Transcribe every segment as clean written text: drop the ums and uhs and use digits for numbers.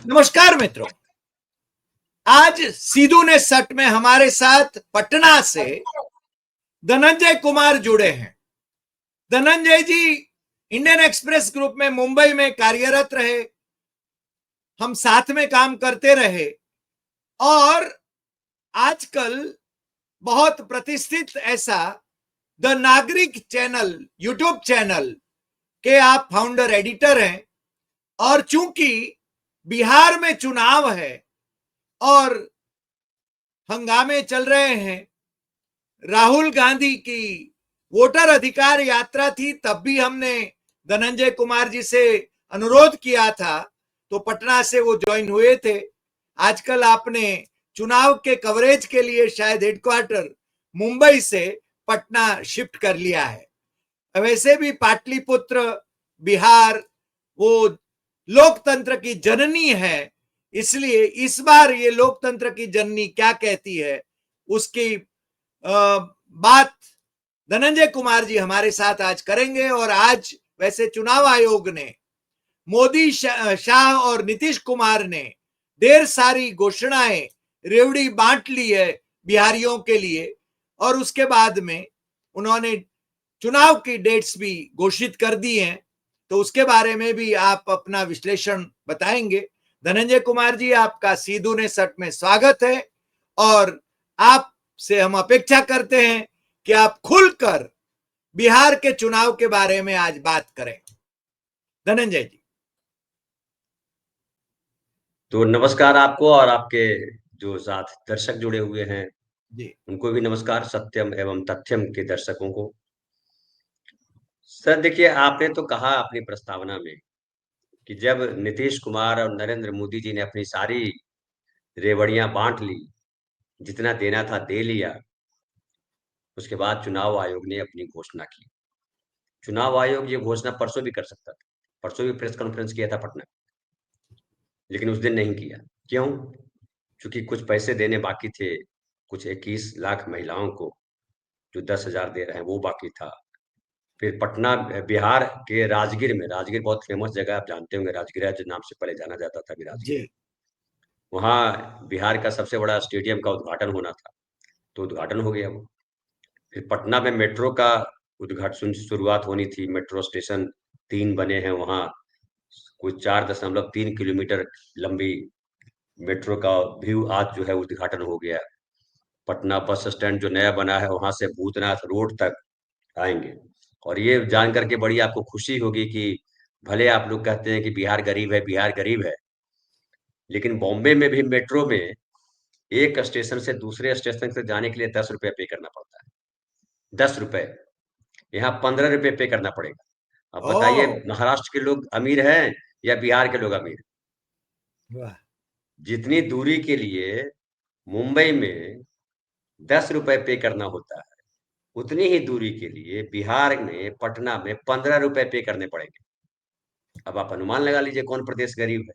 नमस्कार मित्रों। आज सीधू ने सट में हमारे साथ पटना से धनंजय कुमार जुड़े हैं। धनंजय जी इंडियन एक्सप्रेस ग्रुप में मुंबई में कार्यरत रहे, हम साथ में काम करते रहे और आजकल बहुत प्रतिष्ठित ऐसा द नागरिक चैनल यूट्यूब चैनल के आप फाउंडर एडिटर हैं। और चूंकि बिहार में चुनाव है और हंगामे चल रहे हैं, राहुल गांधी की वोटर अधिकार यात्रा थी, तब भी हमने धनंजय कुमार जी से अनुरोध किया था तो पटना से वो ज्वाइन हुए थे। आजकल आपने चुनाव के कवरेज के लिए शायद हेडक्वार्टर मुंबई से पटना शिफ्ट कर लिया है। वैसे भी पाटलिपुत्र बिहार वो लोकतंत्र की जननी है, इसलिए इस बार ये लोकतंत्र की जननी क्या कहती है उसकी बात धनंजय कुमार जी हमारे साथ आज करेंगे। और आज वैसे चुनाव आयोग ने मोदी शाह और नीतीश कुमार ने ढेर सारी घोषणाएं रेवड़ी बांट ली है बिहारियों के लिए, और उसके बाद में उन्होंने चुनाव की डेट्स भी घोषित कर दी हैं, तो उसके बारे में भी आप अपना विश्लेषण बताएंगे। धनंजय कुमार जी, आपका सीधू ने सट में स्वागत है और आप से हम अपेक्षा करते हैं कि आप खुलकर बिहार के चुनाव के बारे में आज बात करें। धनंजय जी। तो नमस्कार आपको और आपके जो साथ दर्शक जुड़े हुए हैं जी उनको भी नमस्कार, सत्यम एवं तथ्यम के दर्शकों को। सर देखिए, आपने तो कहा अपनी प्रस्तावना में कि जब नीतीश कुमार और नरेंद्र मोदी जी ने अपनी सारी रेवड़ियां बांट ली, जितना देना था दे लिया, उसके बाद चुनाव आयोग ने अपनी घोषणा की। चुनाव आयोग ये घोषणा परसों भी कर सकता था, परसों भी प्रेस कॉन्फ्रेंस किया था पटना, लेकिन उस दिन नहीं किया। क्यों? क्योंकि कुछ पैसे देने बाकी थे, कुछ 21 लाख महिलाओं को जो 10,000 दे रहे हैं वो बाकी था। फिर पटना बिहार के राजगीर में, राजगीर बहुत फेमस जगह आप जानते होंगे, राजगीर जो नाम से पहले जाना जाता था, अभी जी। राजगीर है। वहाँ बिहार का सबसे बड़ा स्टेडियम का उद्घाटन होना था, तो उद्घाटन हो गया वो। फिर पटना में मेट्रो का उद्घाटन शुरुआत होनी थी, मेट्रो स्टेशन 3 बने हैं वहाँ, कुछ 4.3 किलोमीटर लंबी मेट्रो का भी आज जो है उद्घाटन हो गया। पटना बस स्टैंड जो नया बना है वहां से भूतनाथ रोड तक आएंगे। और ये जान करके बड़ी आपको खुशी होगी कि भले आप लोग कहते हैं कि बिहार गरीब है, बिहार गरीब है, लेकिन बॉम्बे में भी मेट्रो में एक स्टेशन से दूसरे स्टेशन तक जाने के लिए 10 रुपये पे करना पड़ता है। 10 रुपए। यहाँ 15 रुपये पे करना पड़ेगा। अब बताइए, ओ महाराष्ट्र के लोग अमीर हैं या बिहार के लोग अमीर? वाह। जितनी दूरी के लिए मुंबई में 10 रुपए पे करना होता है, उतनी ही दूरी के लिए बिहार में पटना में 15 रुपए पे करने पड़ेंगे। अब आप अनुमान लगा लीजिए कौन प्रदेश गरीब है।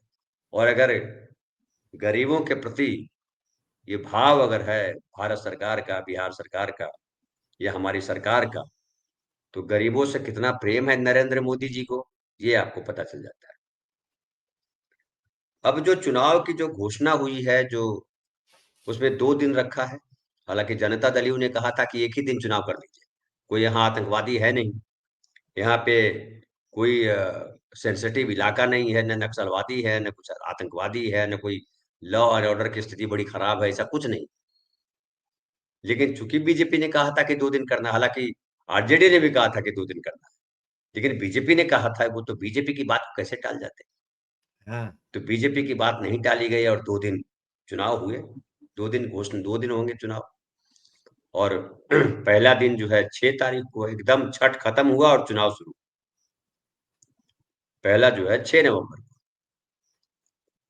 और अगर गरीबों के प्रति ये भाव अगर है भारत सरकार का, बिहार सरकार का या हमारी सरकार का, तो गरीबों से कितना प्रेम है नरेंद्र मोदी जी को, ये आपको पता चल जाता है। अब जो चुनाव की जो घोषणा हुई है, जो उसमें 2 दिन रखा है। हालांकि जनता दल यूं ने कहा था कि एक ही दिन चुनाव कर लीजिए, कोई यहाँ आतंकवादी है नहीं, यहाँ पे कोई सेंसिटिव इलाका नहीं है, न नक्सलवादी है, न कुछ आतंकवादी है, न कोई लॉ एंड ऑर्डर की स्थिति बड़ी खराब है, ऐसा कुछ नहीं। लेकिन चूंकि बीजेपी ने कहा था कि 2 दिन करना, हालांकि आरजेडी ने भी कहा था कि 2 दिन करना, लेकिन बीजेपी ने कहा था, वो तो बीजेपी की बात को कैसे टाल जाते। हाँ। तो बीजेपी की बात नहीं टाली गई और 2 दिन चुनाव हुए। 2 दिन घोषणा, 2 दिन होंगे चुनाव। और पहला दिन जो है 6 तारीख को एकदम छठ खत्म हुआ और चुनाव शुरू। पहला जो है 6 नवंबर को,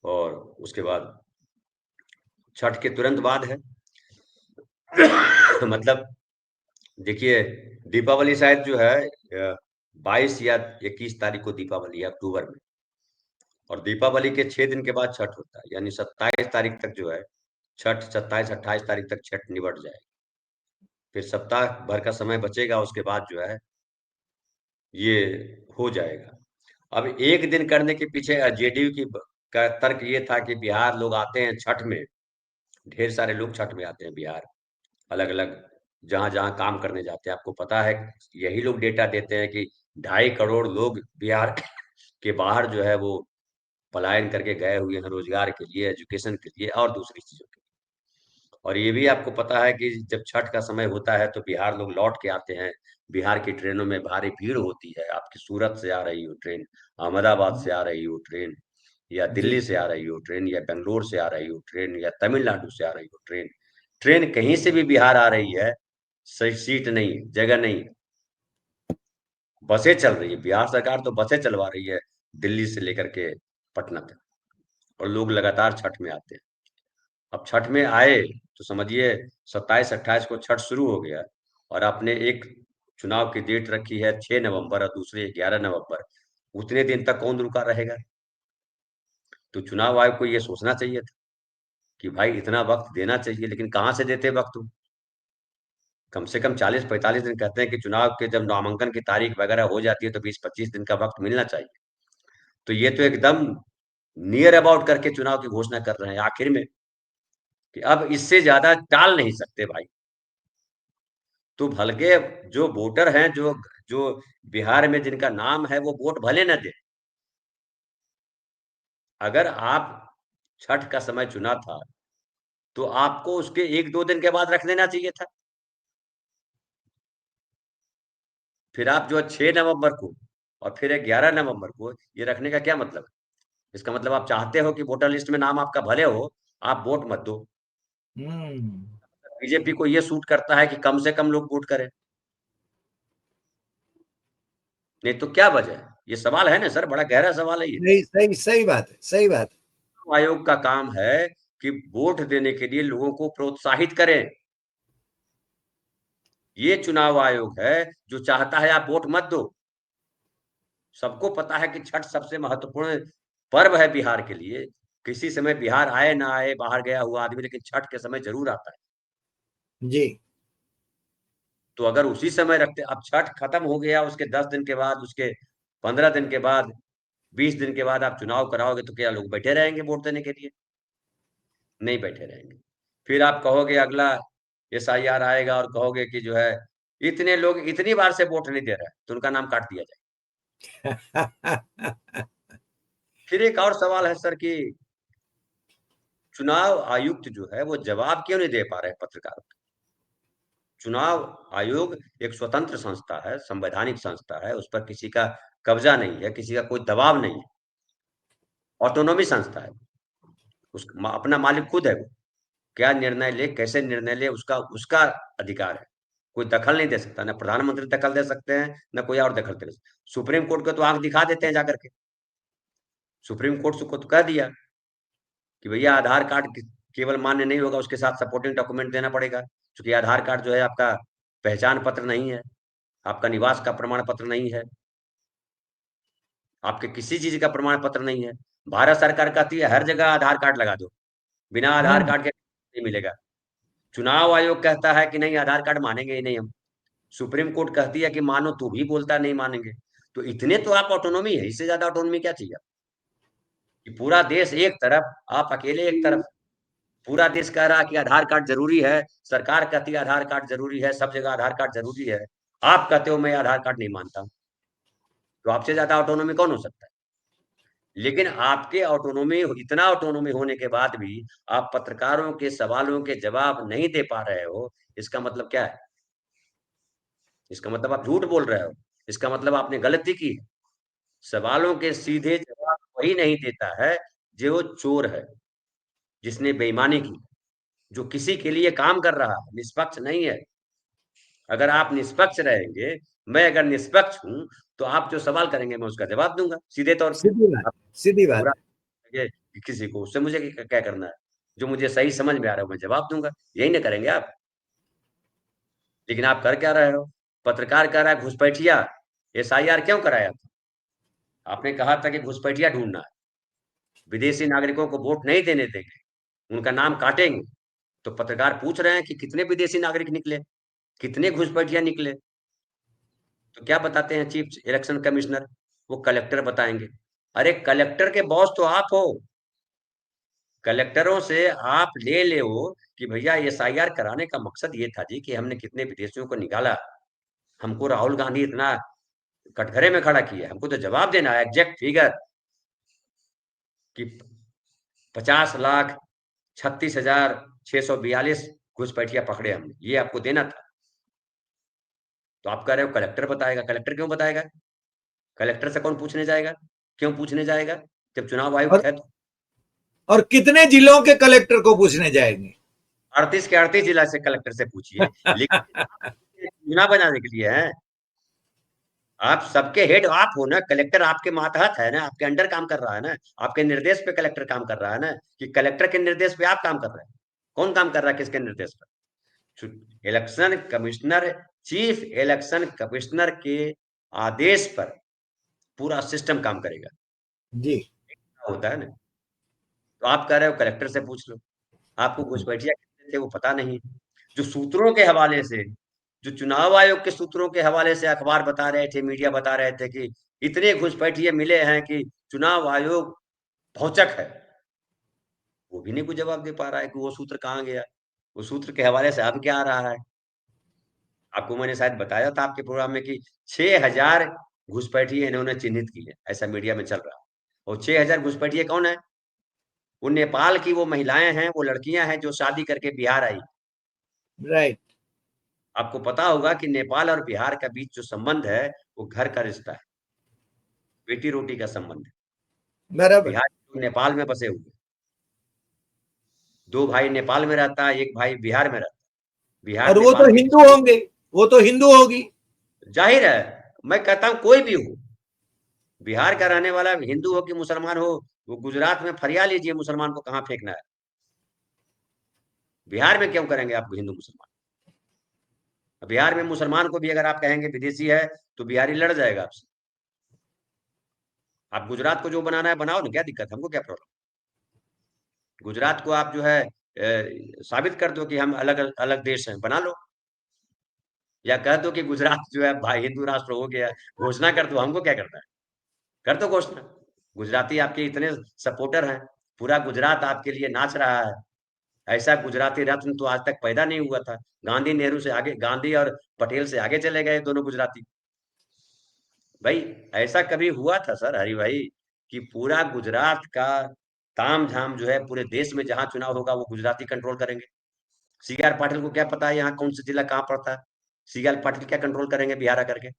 और उसके बाद छठ के तुरंत बाद है। मतलब देखिए, दीपावली शायद जो है 22 या 21 तारीख को दीपावली है, अक्टूबर में। और दीपावली के 6 दिन के बाद छठ होता है, यानी 27 तारीख तक जो है छठ, 27 28 तारीख तक छठ निबट जाएगी। फिर सप्ताह भर का समय बचेगा, उसके बाद जो है ये हो जाएगा। अब एक दिन करने के पीछे जेडीयू की का तर्क ये था कि बिहार लोग आते हैं छठ में, ढेर सारे लोग छठ में आते हैं बिहार, अलग-अलग जहाँ-जहाँ काम करने जाते हैं। आपको पता है, यही लोग डेटा देते हैं कि 2.5 करोड़ लोग बिहार के बाहर जो है वो पलायन करके गए हुए हैं रोजगार के लिए, एजुकेशन के लिए और दूसरी चीज़ों के लिए। और ये भी आपको पता है कि जब छठ का समय होता है तो बिहार लोग लौट के आते हैं। बिहार की ट्रेनों में भारी भीड़ होती है। आपकी सूरत से आ रही हो ट्रेन, अहमदाबाद से आ रही हो ट्रेन, या जी। दिल्ली से आ रही हो ट्रेन, या बेंगलोर से आ रही हो ट्रेन, या तमिलनाडु से आ रही हो ट्रेन। ट्रेन कहीं से भी बिहार आ रही है, सही सीट नहीं, जगह नहीं, बसें चल रही है। बिहार सरकार तो बसें चलवा रही है दिल्ली से लेकर के पटना तक, और लोग लगातार छठ में आते हैं। अब छठ में आए तो समझिए 27-28 को छठ शुरू हो गया, और आपने एक चुनाव की डेट रखी है 6 नवंबर और दूसरी 11 नवंबर। उतने दिन तक कौन रुका रहेगा? तो चुनाव आयोग को ये सोचना चाहिए था कि भाई इतना वक्त देना चाहिए, लेकिन कहाँ से देते वक्त वो? कम से कम 40-45 दिन कहते हैं कि चुनाव के जब नामांकन की तारीख वगैरह हो जाती है तो 20-25 दिन का वक्त मिलना चाहिए। तो ये तो एकदम नियर अबाउट करके चुनाव की घोषणा कर रहे हैं आखिर में, कि अब इससे ज्यादा टाल नहीं सकते भाई। तो भलके जो वोटर हैं, जो जो बिहार में जिनका नाम है, वो वोट भले न दें। अगर आप छठ का समय चुना था, तो आपको उसके 1-2 दिन के बाद रख देना चाहिए था। फिर आप जो है 6 नवंबर को और फिर 11 नवंबर को ये रखने का क्या मतलब है? इसका मतलब आप चाहते हो कि वोटर लिस्ट में नाम आपका भले हो, आप वोट मत दो। हम्म। बीजेपी को ये सूट करता है कि कम से कम लोग वोट करें। नहीं तो क्या वजह है? ये सवाल है ना सर, बड़ा गहरा सवाल है ये। सही सही सही बात है, सही बात है। आयोग का काम है कि वोट देने के लिए लोगों को प्रोत्साहित करें। ये चुनाव आयोग है जो चाहता है आप वोट मत दो। सबको पता है कि छठ सबसे महत्वपूर्ण पर्व है बिहार के लिए। किसी समय बिहार आए ना आए बाहर गया हुआ आदमी, लेकिन छठ के समय जरूर आता है। जी। तो अगर उसी समय रखते, अब छठ खत्म हो गया, उसके 10 दिन के बाद, उसके 15 दिन के बाद, 20 दिन के बाद आप चुनाव कराओगे, तो क्या लोग बैठे रहेंगे वोट देने के लिए? नहीं बैठे रहेंगे। फिर आप कहोगे अगला एसआईआर आएगा और कहोगे कि जो है इतने लोग इतनी बार से वोट नहीं दे रहे हैं, तो उनका नाम काट दिया जाए। फिर एक और सवाल है सर कि चुनाव आयुक्त जो है वो जवाब क्यों नहीं दे पा रहे हैं पत्रकारों को? चुनाव आयोग एक स्वतंत्र संस्था है, संवैधानिक संस्था है, उस पर किसी का कब्जा नहीं है, किसी का कोई दबाव नहीं है, ऑटोनॉमी संस्था है। अपना मालिक खुद है वो। क्या निर्णय ले, कैसे निर्णय ले, उसका उसका अधिकार है। कोई दखल नहीं दे सकता, ना प्रधानमंत्री दखल दे सकते हैं, ना कोई और दखल दे सकते। सुप्रीम कोर्ट को तो आंख दिखा देते हैं जाकर के। सुप्रीम कोर्ट को तो कह दिया कि भैया आधार कार्ड केवल मान्य नहीं होगा, उसके साथ सपोर्टिंग डॉक्यूमेंट देना पड़ेगा, क्योंकि आधार कार्ड जो है आपका पहचान पत्र नहीं है, आपका निवास का प्रमाण पत्र नहीं है, आपके किसी चीज का प्रमाण पत्र नहीं है। भारत सरकार कहती है हर जगह आधार कार्ड लगा दो, बिना आधार हम्म। कार्ड के नहीं मिलेगा। चुनाव आयोग कहता है कि नहीं, आधार कार्ड मानेंगे ही नहीं हम। सुप्रीम कोर्ट कहती है कि मानो, तू भी बोलता है नहीं मानेंगे। तो इतने तो आप ऑटोनॉमी है, इससे ज्यादा ऑटोनॉमी क्या चाहिए? कि पूरा देश एक तरफ, आप अकेले एक तरफ। पूरा देश कह रहा है कि आधार कार्ड जरूरी है, सरकार कहती है आधार कार्ड जरूरी है, सब जगह आधार कार्ड जरूरी है। आप कहते हो मैं आधार कार्ड नहीं मानता। तो आपसे ज्यादा ऑटोनॉमी कौन हो सकता है? लेकिन आपके ऑटोनॉमी, इतना ऑटोनॉमी होने के बाद भी आप पत्रकारों के सवालों के जवाब नहीं दे पा रहे हो, इसका मतलब क्या है? इसका मतलब आप झूठ बोल रहे हो। इसका मतलब आपने गलती की है। सवालों के सीधे जवाब वही नहीं देता है जो चोर है, जिसने बेईमानी की, जो किसी के लिए काम कर रहा है, निष्पक्ष नहीं है। अगर आप निष्पक्ष रहेंगे, मैं अगर निष्पक्ष हूं, तो आप जो सवाल करेंगे मैं उसका जवाब दूंगा सीधे तौर पे। सीधी बात, आप सीधी बुरा बात है। लगे किसी को, उससे मुझे क्या करना है? जो मुझे सही समझ में आ रहा है मैं जवाब दूंगा। यही ना करेंगे आप? लेकिन आप कर क्या रहे हो? पत्रकार कह रहा है घुसपैठिया, एसआईआर क्यों कराया था? आपने कहा था कि घुसपैठिया ढूंढना है, विदेशी नागरिकों को वोट नहीं देने देंगे, उनका नाम काटेंगे। तो पत्रकार पूछ रहे हैं कि कितने विदेशी नागरिक निकले, कितने घुसपैठिया निकले? तो क्या बताते हैं चीफ इलेक्शन कमिश्नर? वो कलेक्टर बताएंगे। अरे कलेक्टर के बॉस तो आप हो, कलेक्टरों से आप ले वो कि भैया एसआईआर कराने का मकसद ये था जी कि हमने कितने विदेशियों को निकाला, हमको राहुल गांधी इतना कटघरे में खड़ा किया, हमको तो जवाब देना है एग्जैक्ट फिगर कि 50,36,642 घुसपैठिया पकड़े हमने, ये आपको देना था। तो आप कह रहे हो कलेक्टर बताएगा, कलेक्टर क्यों बताएगा? कलेक्टर से कौन पूछने जाएगा? क्यों पूछने जाएगा जब चुनाव आयुक्त और है तो? और कितने जिलों के कलेक्टर को पूछने जाएंगे? 38 के 38 जिला से कलेक्टर से पूछिए, लेकिन योजना बनाने के लिए है। आप सबके हेड आप हो ना, कलेक्टर आपके मातहत है ना, आपके अंडर काम कर रहा है ना, आपके निर्देश पे कलेक्टर काम कर रहा है ना, कि कलेक्टर के निर्देश पे आप काम कर रहे हैं? कौन काम कर रहा है किसके निर्देश पर? Election commissioner, chief election commissioner के आदेश पर पूरा सिस्टम काम करेगा, जी। होता है ना। तो आप कह रहे हो कलेक्टर से पूछ लो, आपको घुसपैठिया कितने थे वो पता नहीं। जो सूत्रों के हवाले से, जो चुनाव आयोग के सूत्रों के हवाले से अखबार बता रहे थे, मीडिया बता रहे थे कि इतने घुसपैठिए मिले हैं कि चुनाव आयोग भौचक है, वो भी नहीं कोई जवाब दे पा रहा है कि वो सूत्र कहाँ गया, वो सूत्र के हवाले से अब क्या आ रहा है। आपको मैंने शायद बताया था आपके प्रोग्राम में कि 6,000 घुसपैठिए इन्होंने चिन्हित किए, ऐसा मीडिया में चल रहा है। और 6,000 घुसपैठिए कौन है? वो नेपाल की वो महिलाएं हैं, वो लड़कियां हैं जो शादी करके बिहार आई। राइट। आपको पता होगा कि नेपाल और बिहार का बीच जो संबंध है वो घर का रिश्ता है, बेटी रोटी का संबंध है। बराबर। बिहार के लोग नेपाल में बसे हुए, दो भाई नेपाल में रहता है, एक भाई बिहार में रहता है। बिहार और वो तो नेपाल के हिंदू होंगे, वो तो हिंदू होगी। जाहिर है, मैं कहता हूं कोई भी हो, बिहार का रहने वाला हिंदू हो कि मुसलमान हो, वो गुजरात में फरिया लीजिए मुसलमान को कहाँ फेंकना है। बिहार में क्यों करेंगे आपको हिंदू मुसलमान? बिहार में मुसलमान को भी अगर आप कहेंगे विदेशी है तो बिहारी लड़ जाएगा आपसे। आप गुजरात को जो बनाना है बनाओ ना, क्या दिक्कत, हमको क्या प्रॉब्लम? गुजरात को आप जो है साबित कर दो कि हम अलग अलग देश हैं, बना लो। या कह दो कि गुजरात जो है भाई हिंदू राष्ट्र हो गया, घोषणा कर दो, हमको क्या करना है, कर दो घोषणा। गुजराती आपके इतने सपोर्टर हैं, पूरा गुजरात आपके लिए नाच रहा है। ऐसा गुजराती रत्न तो आज तक पैदा नहीं हुआ था। गांधी नेहरू से आगे, गांधी और पटेल से आगे चले गए दोनों गुजराती। भाई ऐसा कभी हुआ था सर हरि भाई कि पूरा गुजरात का ताम झाम जो है पूरे देश में जहां चुनाव होगा वो गुजराती कंट्रोल करेंगे? सी आर पाटिल को क्या पता है यहाँ कौन सा जिला कहाँ पड़ता है? सी आर पाटिल क्या कंट्रोल करेंगे बिहार आकर के?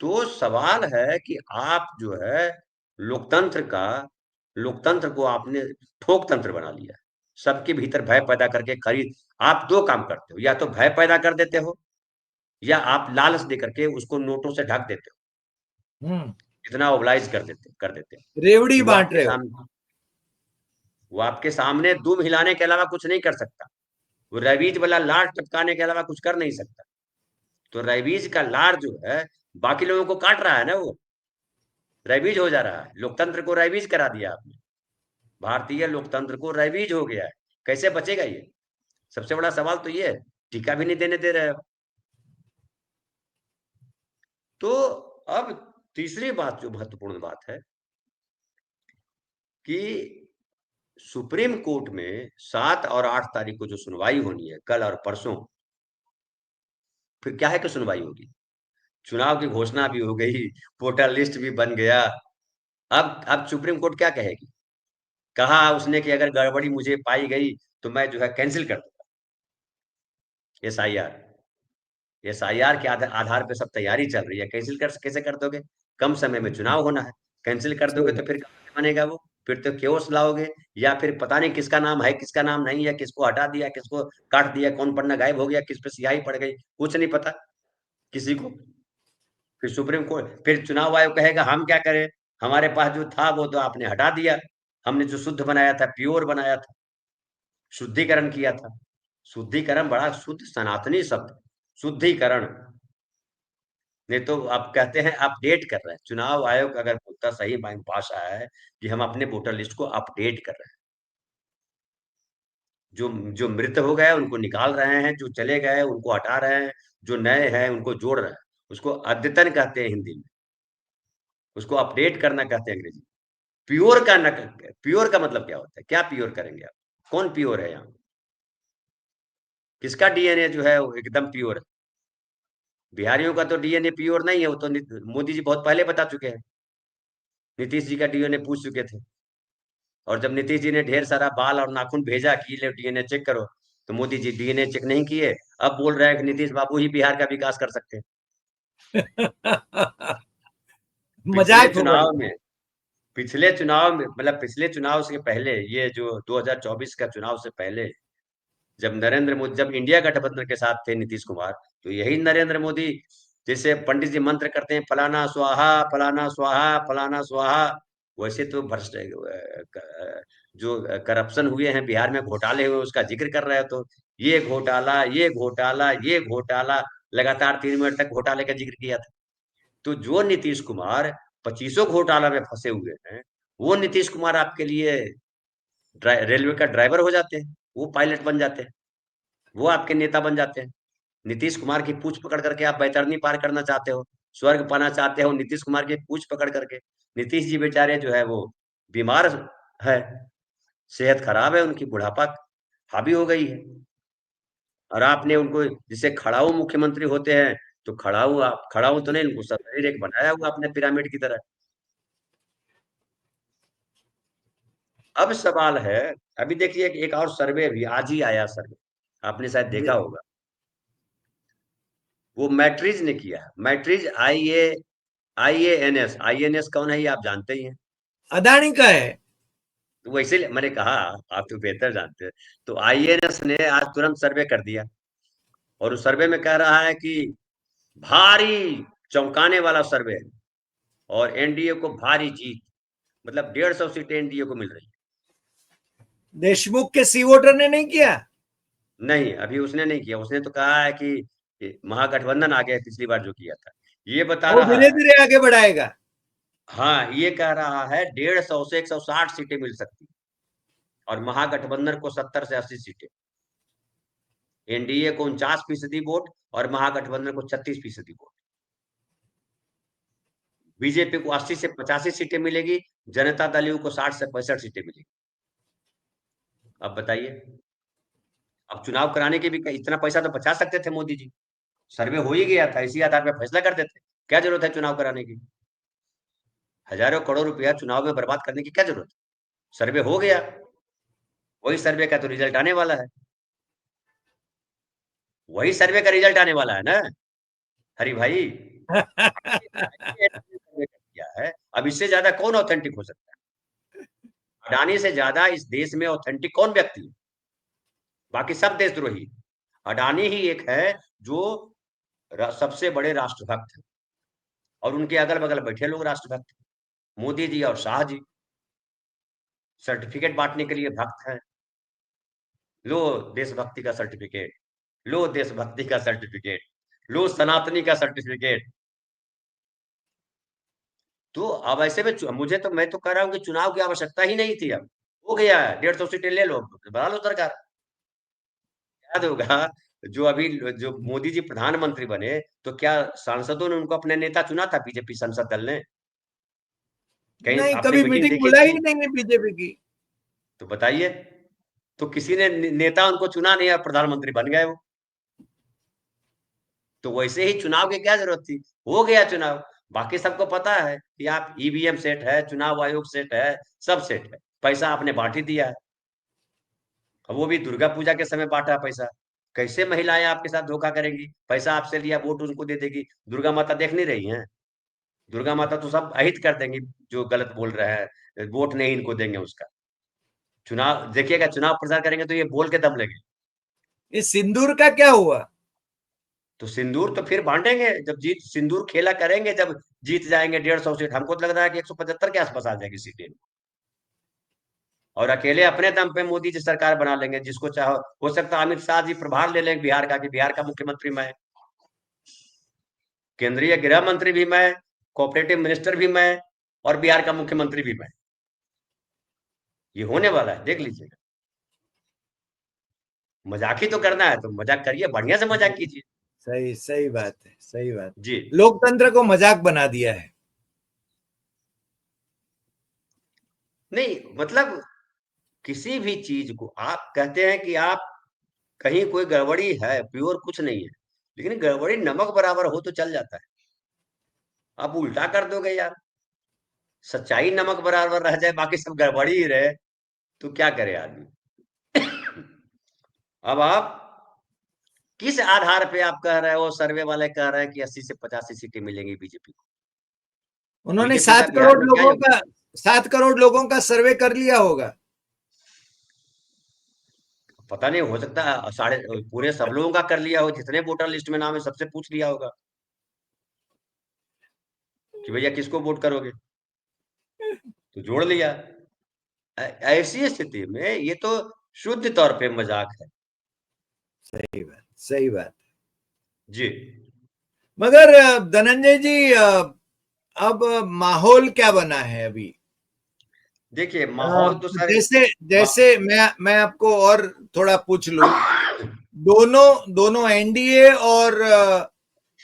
तो सवाल है कि आप जो है लोकतंत्र का, लोकतंत्र को आपने ठोक तंत्र बना लिया है। सबके भीतर भय पैदा करके खरीद, आप दो काम करते हो, या तो भय पैदा कर देते हो या आप लालच दे करके उसको नोटों से ढक देते हो, हम्म। इतना ओबलाइज कर देते हो रेवड़ी कि बांट रहे हो। वो आपके सामने दुम हिलाने के अलावा कुछ नहीं कर सकता। वो रवीज वाला लार टपकाने के अलावा कुछ कर नहीं सकता। तो रवीज का लार जो है बाकी लोगों को काट रहा है ना, वो रवीज हो जा रहा है। लोकतंत्र को रवीज करा दिया आपने, भारतीय लोकतंत्र को रवीज हो गया है। कैसे बचेगा ये? सबसे बड़ा सवाल तो ये है, टीका भी नहीं देने दे रहे हो। तो अब तीसरी बात जो महत्वपूर्ण बात है कि सुप्रीम कोर्ट में 7 और 8 तारीख को जो सुनवाई होनी है, कल और परसों, फिर क्या है कि सुनवाई होगी, चुनाव की घोषणा भी हो गई, वोटर लिस्ट भी बन गया। अब सुप्रीम कोर्ट क्या कहेगी? कहा उसने कि अगर गड़बड़ी मुझे पाई गई तो मैं जो है कैंसिल कर दूंगा एसआईआर। एसआईआर के आधार पे सब तैयारी चल रही है, कैंसिल कर कैसे कर दोगे? कम समय में चुनाव होना है, कैंसिल कर दोगे सही तो बात। फिर कहाँ से बनेगा वो? फिर तो केओस लाओगे, या फिर पता नहीं किसका नाम है किसका नाम नहीं है, किसको हटा दिया किसको काट दिया, कौन पन्ना गायब हो गया, किस पे स्याही पड़ गई, कुछ नहीं पता किसी को। फिर सुप्रीम कोर्ट, फिर चुनाव आयोग कहेगा हम क्या करें, हमारे पास जो था वो तो आपने हटा दिया, हमने जो शुद्ध बनाया था, प्योर बनाया था, शुद्धिकरण किया था। शुद्धिकरण बड़ा शुद्ध सनातनी शब्द, शुद्धिकरण। नहीं तो आप कहते हैं अपडेट कर रहे हैं। चुनाव आयोग अगर बोलता सही मायने भाषा है कि हम अपने वोटर लिस्ट को अपडेट कर रहे हैं, जो जो मृत हो गए उनको निकाल रहे हैं, जो चले गए उनको हटा रहे हैं, जो नए हैं उनको जोड़ रहे हैं। उसको अद्यतन कहते हैं हिंदी में, उसको अपडेट करना कहते हैं अंग्रेजी में। प्योर का प्योर का मतलब क्या होता है? क्या प्योर करेंगे आप? कौन प्योर है यहाँ? किसका डीएनए जो है वो एकदम प्योर है? बिहारियों का तो डीएनए प्योर नहीं है, वो तो मोदी जी बहुत पहले बता चुके हैं। नीतीश जी का डीएनए पूछ चुके थे, और जब नीतीश जी ने ढेर सारा बाल और नाखून भेजा कि ले डीएनए चेक करो, तो मोदी जी डीएनए चेक नहीं किए। अब बोल रहे हैं कि नीतीश बाबू ही बिहार का विकास कर सकते हैं। पिछले मजाक हो रही चुनाव है। में पिछले चुनाव में मतलब पिछले चुनाव से पहले, ये जो 2024 का चुनाव से पहले, जब नरेंद्र मोदी, जब इंडिया गठबंधन के साथ थे नीतीश कुमार, तो यही नरेंद्र मोदी, जैसे पंडित जी मंत्र करते हैं फलाना स्वाहा फलाना स्वाहा फलाना स्वाहा, वैसे तो भ्रष्ट जो करप्शन हुए हैं बिहार में, घोटाले हुए, उसका जिक्र कर रहे हो तो ये घोटाला ये घोटाला ये घोटाला, लगातार 3 मिनट तक घोटाले का जिक्र किया था। तो जो नीतीश कुमार 25 घोटाला में फंसे हुए हैं, वो नीतीश कुमार आपके लिए रेलवे का ड्राइवर हो जाते हैं, वो पायलट बन जाते हैं, वो आपके नेता बन जाते हैं। नीतीश कुमार की पूछ पकड़ करके आप बैतरनी पार करना चाहते हो, स्वर्ग पाना चाहते हो नीतीश कुमार की पूछ पकड़ करके। नीतीश जी बेचारे जो है वो बीमार है, सेहत खराब है उनकी, बुढ़ापा हावी हो गई है, और आपने उनको, जिसे खड़ाऊ मुख्यमंत्री होते हैं, तो खड़ाऊ, आप खड़ाऊ तो नहीं, उनको शरीर एक बनाया हुआ आपने पिरामिड की तरह। अब सवाल है, अभी देखिए एक और सर्वे भी आज ही आया, सर्वे आपने शायद देखा जी। होगा, वो मैट्रिज ने किया है। मैट्रिज IANS, INS कौन है ये आप जानते ही हैं। अदानी का है। तो वैसे मैंने कहा, आप तो बेहतर जानते हैं। तो INS ने आज तुरंत सर्वे कर दिया, और उस सर्वे में कह रहा है कि भारी चौंकाने वाला सर्वे है, और एनडीए को भारी जीत, मतलब 150 सीटें एनडीए को मिल रही देशमुख के सी वोटर ने नहीं किया। है। नहीं, अभी उसने नहीं किया, उसने तो कहा है कि महागठबंधन आ गया पिछली बार जो किया था, ये बता वो रहा धीरे है। धीरे आगे बढ़ाएगा। हाँ, ये कह रहा है 150 से 160 सीटें मिल सकती, और महागठबंधन को 70 से 80 सीटें, एनडीए को 49% वोट, और महागठबंधन को 36% वोट। बीजेपी को 80 से 85 सीटें मिलेगी, जनता दल यू को 60 से 65 सीटें मिलेगी। अब बताइए, अब चुनाव कराने के भी इतना पैसा तो बचा सकते थे मोदी जी, सर्वे हो ही गया था, इसी आधार पर फैसला कर देते। क्या जरूरत है चुनाव कराने की? हजारों करोड़ रुपया चुनाव में बर्बाद करने की क्या जरूरत है? सर्वे हो गया, वही सर्वे का तो रिजल्ट आने वाला है, वही सर्वे का रिजल्ट आने वाला है ना हरी भाई। सर्वे कर दिया है, अब इससे ज्यादा कौन ऑथेंटिक हो सकता है? अडानी से ज्यादा इस देश में ऑथेंटिक कौन व्यक्ति है? बाकी सब देशद्रोही। अडानी ही एक है जो सबसे बड़े राष्ट्रभक्त हैं, और उनके अगल बगल बैठे लोग राष्ट्रभक्त, मोदी जी और शाह जी सर्टिफिकेट बांटने के लिए भक्त हैं। लो देशभक्ति का सर्टिफिकेट, लो देशभक्ति का सर्टिफिकेट, लो सनातनी का सर्टिफिकेट। तो अब ऐसे में मुझे तो, मैं तो कह रहा हूं कि चुनाव की आवश्यकता ही नहीं थी। अब हो गया है, 150 सीटें ले लो, बना लो सरकार। याद होगा, जो अभी जो मोदी जी प्रधानमंत्री बने, तो क्या सांसदों ने उनको अपने नेता चुना था? बीजेपी संसद दल ने कहीं नहीं, आपने कभी मीटिंग मीटिंग देखी बुलाई थी? ही नहीं बीजेपी की। तो बताइए, तो किसी ने नेता उनको चुना नहीं और प्रधानमंत्री बन गए वो। तो वैसे ही चुनाव की क्या जरूरत थी? हो गया चुनाव। बाकी सबको पता है कि आप ईवीएम सेट है, चुनाव आयोग सेट है, सब सेट है, पैसा आपने बांट ही दिया है। अब वो भी दुर्गा पूजा के समय बांटा पैसा। कैसे महिलाएं आपके साथ धोखा करेंगी? पैसा आपसे लिया, वोट उनको दे देगी। दुर्गा माता देख नहीं रही हैं? दुर्गा माता तो सब अहित कर देंगी, जो गलत बोल रहे हैं, वोट नहीं इनको देंगे उसका। चुनाव देखिएगा, चुनाव प्रचार करेंगे तो ये बोल के दम लगे। इस सिंदूर का क्या हुआ? तो सिंदूर तो फिर बांटेंगे जब जीत, सिंदूर खेला करेंगे जब जीत जाएंगे 150 सीट। हमको तो लग रहा है कि 175 के आसपास आ जाएगी सीटें, और अकेले अपने दम पे मोदी जी सरकार बना लेंगे, जिसको चाहो। हो सकता है अमित शाह जी प्रभार ले लें बिहार का, कि बिहार का मुख्यमंत्री मैं, केंद्रीय गृह मंत्री भी मैं, कोऑपरेटिव मिनिस्टर भी मैं, और बिहार का मुख्यमंत्री भी मैं। ये होने वाला है, देख लीजिएगा। मजाक ही तो करना है तो मजाक करिए, बढ़िया से मजाक कीजिए। सही सही बात है, सही बात। जी। लोकतंत्र को मजाक बना दिया है। नहीं मतलब किसी भी चीज को आप कहते हैं कि आप कहीं कोई गड़बड़ी है, प्योर कुछ नहीं है, लेकिन गड़बड़ी नमक बराबर हो तो चल जाता है। आप उल्टा कर दोगे यार, सच्चाई नमक बराबर रह जाए बाकी सब गड़बड़ी ही रहे तो क्या करे आदमी। अब आप किस आधार पे आप कह रहे हो, सर्वे वाले कह रहे हैं कि 80 से 85 सीटें मिलेंगी बीजेपी को? उन्होंने बीजेपी का बिहार में क्या योगदान? 7 करोड़ लोगों का सर्वे कर लिया होगा। पता नहीं, हो सकता है साढ़े पूरे सब लोगों का कर लिया हो, जितने वोटर लिस्ट में नाम है सबसे पूछ लिया होगा कि भैया किसको वोट करोगे, तो जोड़ लिया। ऐसी स्थिति में ये तो शुद्ध तौर पे मजाक है। सही बात, सही बात। जी मगर धनंजय जी, अब माहौल क्या बना है अभी? देखिए माहौल तो सर जैसे मा- जैसे मैं आपको और थोड़ा पूछ लूं, दोनों दोनों एनडीए और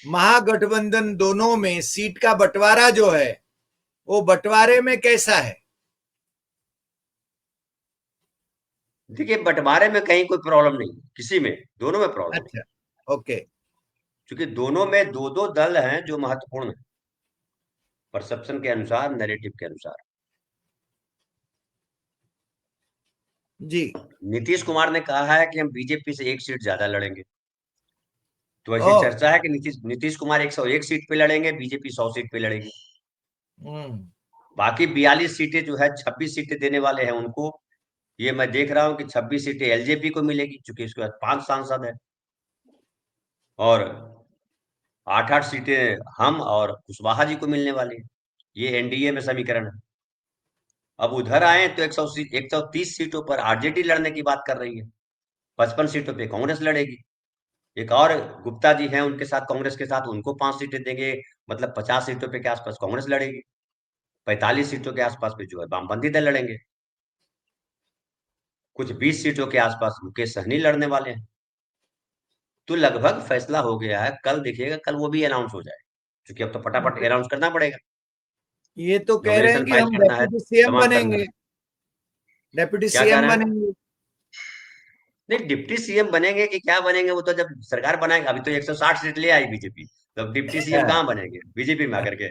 महागठबंधन दोनों में सीट का बंटवारा जो है, वो बंटवारे में कैसा है? देखिए बंटवारे में कहीं कोई प्रॉब्लम नहीं, किसी में, दोनों में प्रॉब्लम है। अच्छा, ओके। क्योंकि दोनों में दो दो दल हैं जो महत्वपूर्ण है, परसेप्शन के अनुसार, नैरेटिव के अनुसार। जी। नीतीश कुमार ने कहा है कि हम बीजेपी से एक सीट ज्यादा लड़ेंगे। तो ऐसी ओ। चर्चा है कि नीतीश नीतीश कुमार 101 सीट पे लड़ेंगे, बीजेपी 100 सीट पे लड़ेगी। हम्म। बाकी 42 सीटें जो है, 26 सीटें देने वाले हैं उनको। ये मैं देख रहा हूँ कि 26 सीटें एलजेपी को मिलेगी, क्योंकि इसके बाद 5 सांसद है, और 8-8 सीटें हम और कुशवाहा जी को मिलने वाली है। ये एनडीए में समीकरण है। अब उधर आए तो 130 सीटों पर आरजेडी लड़ने की बात कर रही है, 55 सीटों पे कांग्रेस लड़ेगी। एक और गुप्ता जी हैं उनके साथ, कांग्रेस के साथ, उनको 5 सीटें देंगे, मतलब 50 सीटों पे के आसपास कांग्रेस लड़ेगी। 45 सीटों के आसपास पे जो है वामपंथी दल लड़ेंगे। कुछ 20 सीटों के आसपास मुकेश सहनी लड़ने वाले हैं। तो लगभग फैसला हो गया है, कल देखिएगा, कल वो भी अनाउंस हो जाए, क्योंकि अब तो फटाफट अनाउंस करना पड़ेगा। ये तो कह रहे हैं नॉमिनेशन कि फाइल हम करना है, डेप्यूटी सीएम जमा करना बनेंगे, है। डेप्यूटी क्या कह सीएम रहे हैं? बनेंगे। नहीं, डिप्टी सीएम बनेंगे कि क्या बनेंगे, वो तो जब सरकार बनाएंगे। अभी तो 160 सीट ले आई बीजेपी, तो अब डिप्टी सीएम कहाँ बनेंगे बीजेपी में आकर के?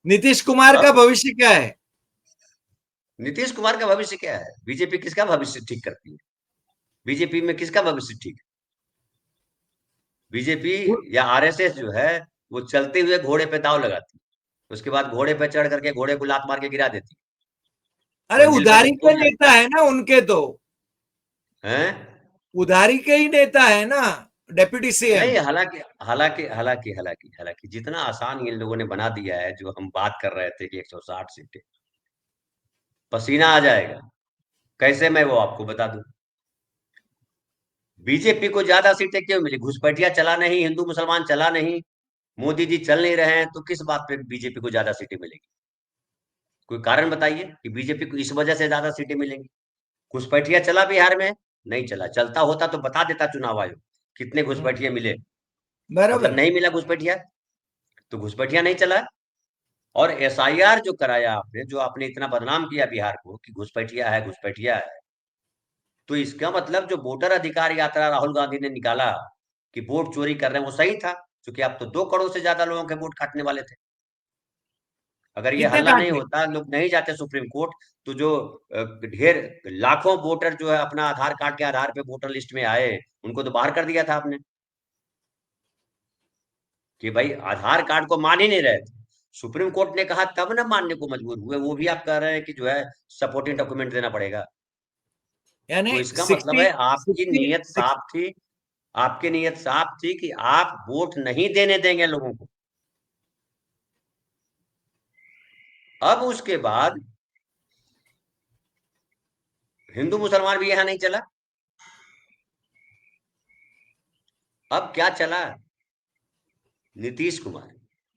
नीतीश कुमार का अब भविष्य क्या है? नीतीश कुमार का भविष्य क्या है? बीजेपी किसका भविष्य ठीक करती है? बीजेपी में किसका भविष्य ठीक है? बीजेपी या आरएसएस जो है, वो चलते हुए घोड़े पे दांव लगाती है, उसके बाद घोड़े पे चढ़ करके घोड़े को लात मार के गिरा देती है, अरे मंजिल पे उधारी तक के पहुंच जाती नेता है ना उनके तो, है। हैं? उधारी के ही नेता है ना डेप्यूटी सीएम। नहीं, हालांकि हालांकि जितना आसान इन लोगों ने बना दिया है, जो हम बात कर रहे थे कि 160 सीटें, पसीना आ जाएगा। कैसे, मैं वो आपको बता दूं। बीजेपी को ज्यादा सीटें क्यों मिली? घुसपैठिया चला नहीं, हिंदू मुसलमान चला नहीं, मोदी जी चल नहीं रहे हैं, तो किस बात पे बीजेपी को ज्यादा सीटें मिलेगी? कोई कारण बताइए कि बीजेपी को इस वजह से ज्यादा सीटें मिलेंगी। घुसपैठिया चला बिहार में? नहीं चला। चलता होता तो बता देता चुनाव आयोग कितने घुसपैठिए मिले। मतलब बराबर। नहीं मिला घुसपैठिया, तो घुसपैठिया नहीं चला। और एसआईआर जो कराया आपने, जो आपने इतना बदनाम किया बिहार को कि घुसपैठिया है, घुसपैठिया है, तो इसका मतलब जो वोटर अधिकार यात्रा राहुल गांधी ने निकाला कि वोट चोरी कर रहे हैं, वो सही था, क्योंकि आप तो 2 करोड़ से ज्यादा लोगों के वोट काटने वाले थे। अगर ये कितने हल्ला नहीं काटे? होता, लोग नहीं जाते सुप्रीम कोर्ट, तो जो ढेर लाखों वोटर जो है अपना आधार कार्ड के आधार पे वोटर लिस्ट में आए, उनको तो बाहर कर दिया था आपने, कि भाई आधार कार्ड को मान ही नहीं रहे थे। सुप्रीम कोर्ट ने कहा तब ना मानने को मजबूर हुए, वो भी आप कह रहे हैं कि जो है सपोर्टिंग डॉक्यूमेंट देना पड़ेगा। यानी तो इसका मतलब 60, है आपकी 60, नीयत साफ थी, आपकी नीयत साफ थी कि आप वोट नहीं देने देंगे लोगों को। अब उसके बाद हिंदू मुसलमान भी यहां नहीं चला। अब क्या चला? नीतीश कुमार।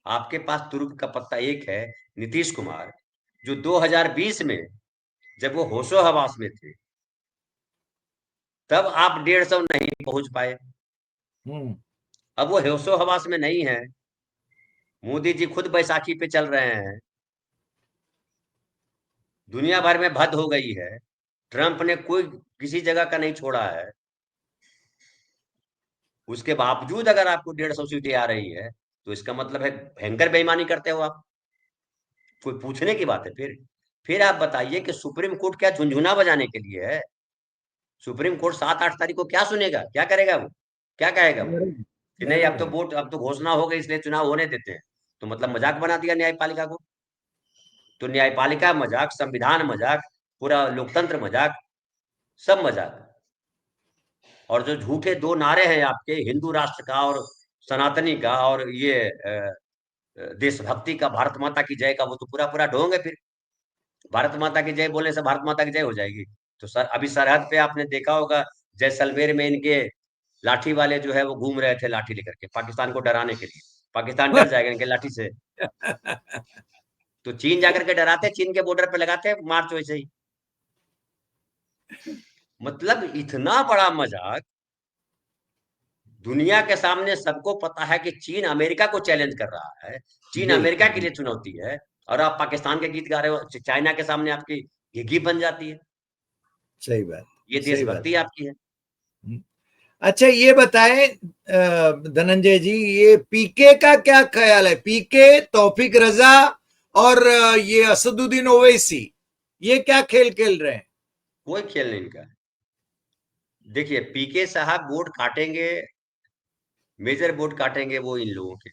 आपके पास तुरुप का पत्ता एक है, नीतीश कुमार, जो 2020 में जब वो होशो हवास में थे, तब आप 150 नहीं पहुंच पाए। हम्म। अब वो होशो हवास में नहीं है, मोदी जी खुद बैसाखी पे चल रहे हैं, दुनिया भर में भद हो गई है, ट्रंप ने कोई किसी जगह का नहीं छोड़ा है, उसके बावजूद अगर आपको 150 सीटें आ रही है, तो इसका मतलब है भयंकर बेईमानी करते हो आप। कोई पूछने की बात है? फिर आप बताइए कि सुप्रीम कोर्ट क्या झुनझुना बजाने के लिए है? सुप्रीम कोर्ट 7-8 तारीख को क्या सुनेगा, क्या करेगा वो, क्या कहेगा वो कि नहीं अब तो बराबर। वोट, अब तो घोषणा हो गई इसलिए चुनाव होने देते हैं? तो मतलब मजाक बना दिया न्यायपालिका को। तो न्यायपालिका मजाक, संविधान मजाक, पूरा लोकतंत्र मजाक, सब मजाक। और जो झूठे 2 नारे हैं आपके, हिंदू राष्ट्र का और सनातनी का, और ये देशभक्ति का, भारत माता की जय का, वो तो पूरा पूरा ढोंग है। फिर भारत माता की जय बोलने से भारत माता की जय हो जाएगी? तो सर अभी सरहद पे आपने देखा होगा, जैसलमेर में इनके लाठी वाले जो है वो घूम रहे थे लाठी लेकर के, पाकिस्तान को डराने के लिए। पाकिस्तान डर जाएगा इनके लाठी से। तो चीन जाकर के डराते, चीन के बॉर्डर पे लगाते मार्च वैसे ही। मतलब इतना बड़ा मजाक। दुनिया के सामने सबको पता है कि चीन अमेरिका को चैलेंज कर रहा है, चीन अमेरिका के बिल्कुल लिए चुनौती है, और आप पाकिस्तान के गीत गा रहे हो, चाइना के सामने आपकी घिघी बन जाती है। सही बात, ये सही बात। देशभक्ति आपकी है। अच्छा ये बताएं धनंजय जी, ये पीके का क्या ख्याल है? पीके, तौफीक रजा और ये असदुद्दीन ओवैसी, ये क्या खेल खेल रहे हैं? कोई खेल नहीं इनका। देखिए पीके साहब वोट काटेंगे, मेजर वोट काटेंगे वो इन लोगों के।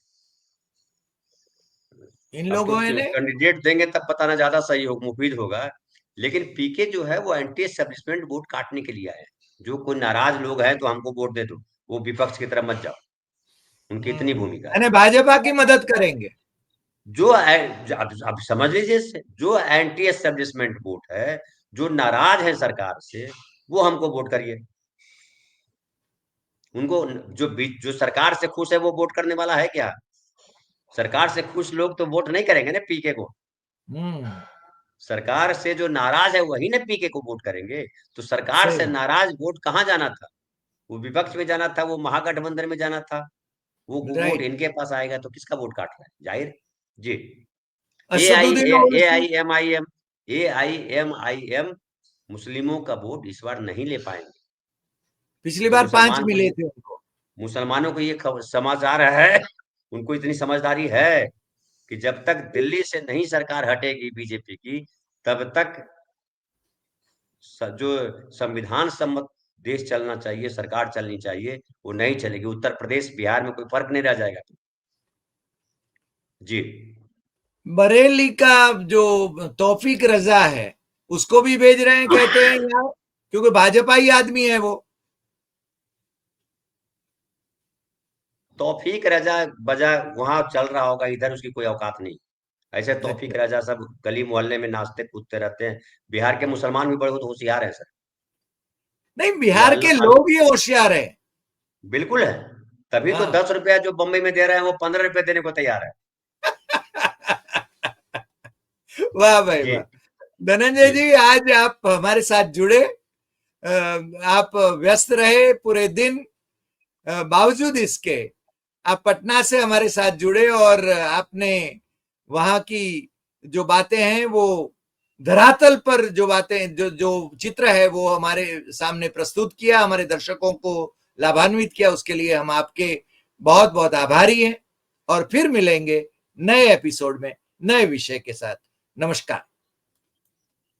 इन अब लोगों कुछ ने। कैंडिडेट देंगे तब पता ना ज्यादा सही हो, मुफीद होगा। लेकिन पीके जो है वो एंटी एस्टेब्लिशमेंट वोट काटने के लिए आए हैं। जो कोई नाराज लोग हैं तो हमको वोट दे दो, वो विपक्ष की तरफ मत जाओ, उनकी इतनी भूमिका है। यानी भाजपा की मदद करेंगे। अब समझ लीजिए इससे, जो एंटी एस्टेब्लिशमेंट वोट है, जो नाराज है सरकार से, वो हमको वोट करिए। उनको जो सरकार से खुश है वो वोट करने वाला है क्या? सरकार से खुश लोग तो वोट नहीं करेंगे ना पीके को। हम्म। सरकार से जो नाराज है वही ना पीके को वोट करेंगे। तो सरकार सही से बात। नाराज वोट कहाँ जाना था? वो विपक्ष में जाना था, वो महागठबंधन में जाना था। वो वोट राइट। इनके पास आएगा तो किसका वोट काट रहा है? जाहिर। जी। A I Asaduddin A Owaisi. I M I M A I M मुस्लिमों का वोट इस बार नहीं ले पाएंगे। पिछली जो बार 5 मिले थे उनको। मुसलमानों को ये समाचार है, उनको इतनी समझदारी है कि जब तक दिल्ली से नहीं सरकार हटेगी बीजेपी की, तब तक जो संविधान सम्मत देश चलना चाहिए, सरकार चलनी चाहिए, वो नहीं चलेगी। उत्तर प्रदेश बिहार में कोई फर्क नहीं रह जाएगा। जी। बरेली का जो तौफीक रजा है, उसको भी भेज रहे हैं कहते हैं यार, क्योंकि भाजपा ही आदमी है वो। तौफीक रजा बजा वहां चल रहा होगा, इधर उसकी कोई औकात नहीं। ऐसे तौफीक अच्छा। रजा सब गली मोहल्ले में नाचते कूदते रहते हैं। बिहार के मुसलमान भी बड़े बहुत होशियार है सर। नहीं, वो बिहार के लोग ही होशियार है। बिल्कुल है। तभी तो हाँ। 10 रुपया जो बम्बई में दे रहे हैं वो 15 रुपए देने को तैयार है। वाह भाई जी। वाह। धनंजय जी। जी, आज आप हमारे साथ जुड़े, आप व्यस्त रहे पूरे दिन, बावजूद इसके आप पटना से हमारे साथ जुड़े और आपने वहां की जो बातें हैं वो धरातल पर, जो बातें, जो जो चित्र है वो हमारे सामने प्रस्तुत किया, हमारे दर्शकों को लाभान्वित किया। उसके लिए हम आपके बहुत बहुत आभारी हैं और फिर मिलेंगे नए एपिसोड में नए विषय के साथ। नमस्कार।